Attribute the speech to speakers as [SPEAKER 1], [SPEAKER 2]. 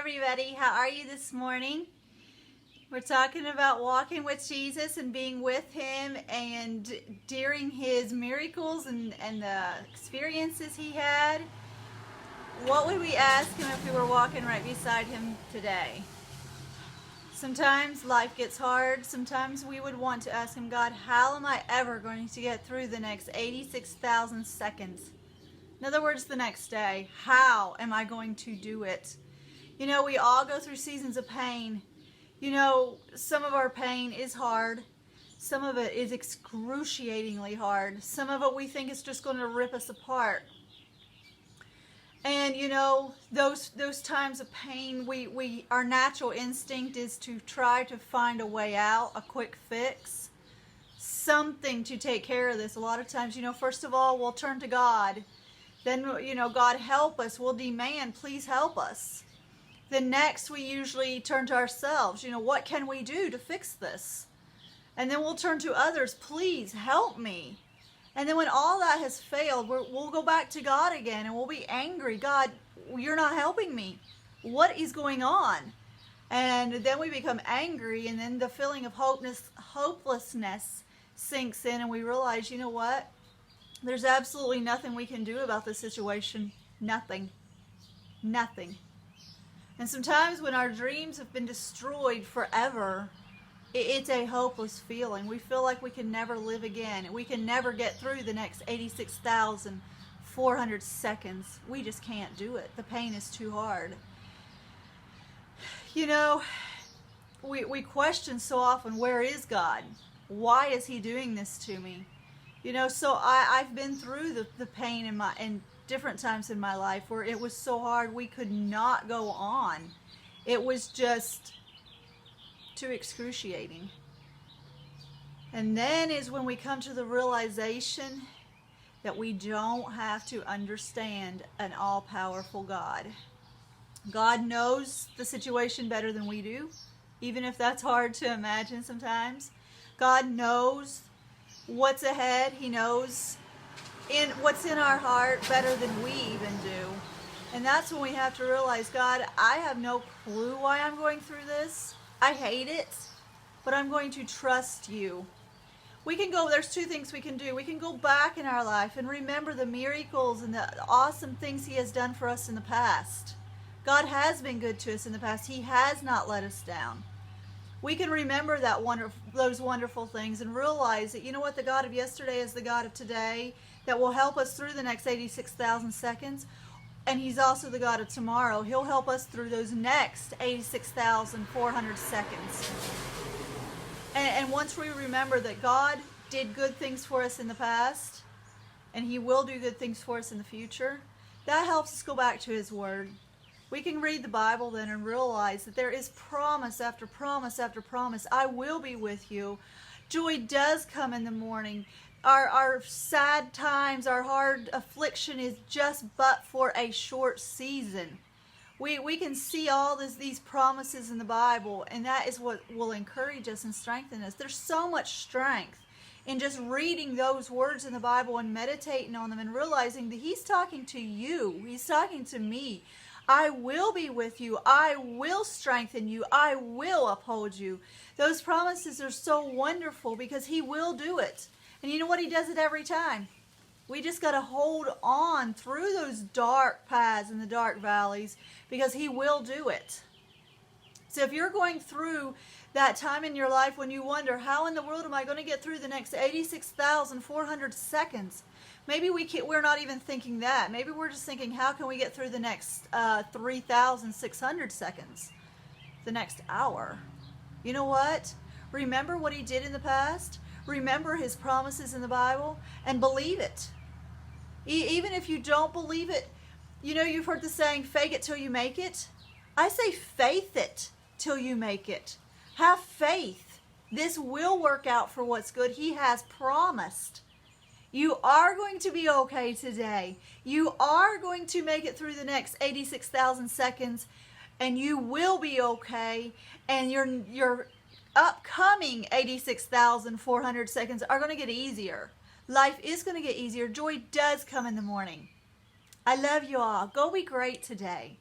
[SPEAKER 1] everybody. How are you this morning? We're talking about walking with Jesus and being with Him and during His miracles and the experiences He had. What would we ask Him if we were walking right beside Him today? Sometimes life gets hard. Sometimes we would want to ask Him, God, how am I ever going to get through the next 86,000 seconds? In other words, the next day. How am I going to do it? You know, we all go through seasons of pain. You know, some of our pain is hard. Some of it is excruciatingly hard. Some of it we think is just going to rip us apart. And, you know, those times of pain, our natural instinct is to try to find a way out, a quick fix, something to take care of this. A lot of times, you know, first of all, we'll turn to God. Then, you know, God help us. We'll demand, please help us. Then next, we usually turn to ourselves. You know, what can we do to fix this? And then we'll turn to others, please help me. And then when all that has failed, we'll go back to God again and we'll be angry. God, you're not helping me. What is going on? And then we become angry, and then the feeling of hopelessness sinks in, and we realize, you know what? There's absolutely nothing we can do about this situation. Nothing. Nothing. And sometimes when our dreams have been destroyed forever, it's a hopeless feeling. We feel like we can never live again. We can never get through the next 86,400 seconds. We just can't do it. The pain is too hard. You know, we question so often, where is God? Why is He doing this to me? You know, so I've been through the pain in different times in my life where it was so hard we could not go on. It was just too excruciating. And then is when we come to the realization that we don't have to understand an all-powerful God. God knows the situation better than we do, even if that's hard to imagine sometimes. God knows what's ahead. He knows what's in our heart better than we even do. And that's when we have to realize, God, I have no clue why I'm going through this. I hate it, but I'm going to trust you. There's two things we can do. We can go back in our life and remember the miracles and the awesome things He has done for us in the past. God has been good to us in the past. He has not let us down. We can remember those wonderful things and realize that, you know what, the God of yesterday is the God of today that will help us through the next 86,000 seconds. And He's also the God of tomorrow. He'll help us through those next 86,400 seconds. And once we remember that God did good things for us in the past, and He will do good things for us in the future, that helps us go back to His Word. We can read the Bible then and realize that there is promise after promise after promise. I will be with you. Joy does come in the morning. Our sad times, our hard affliction is just but for a short season. We can see all these promises in the Bible, and that is what will encourage us and strengthen us. There's so much strength in just reading those words in the Bible and meditating on them and realizing that He's talking to you. He's talking to me. I will be with you. I will strengthen you. I will uphold you. Those promises are so wonderful because He will do it. And you know what? He does it every time. We just got to hold on through those dark paths and the dark valleys because He will do it. So if you're going through that time in your life when you wonder, how in the world am I going to get through the next 86,400 seconds? Maybe we're not even thinking that. Maybe we're just thinking, how can we get through the next 3,600 seconds? The next hour. You know what? Remember what He did in the past. Remember His promises in the Bible and believe it. Even if you don't believe it, you know, you've heard the saying, fake it till you make it. I say faith it till you make it. Have faith. This will work out for what's good. He has promised. You are going to be okay today. You are going to make it through the next 86,000 seconds, and you will be okay. And your upcoming 86,400 seconds are going to get easier. Life is going to get easier. Joy does come in the morning. I love you all. Go be great today.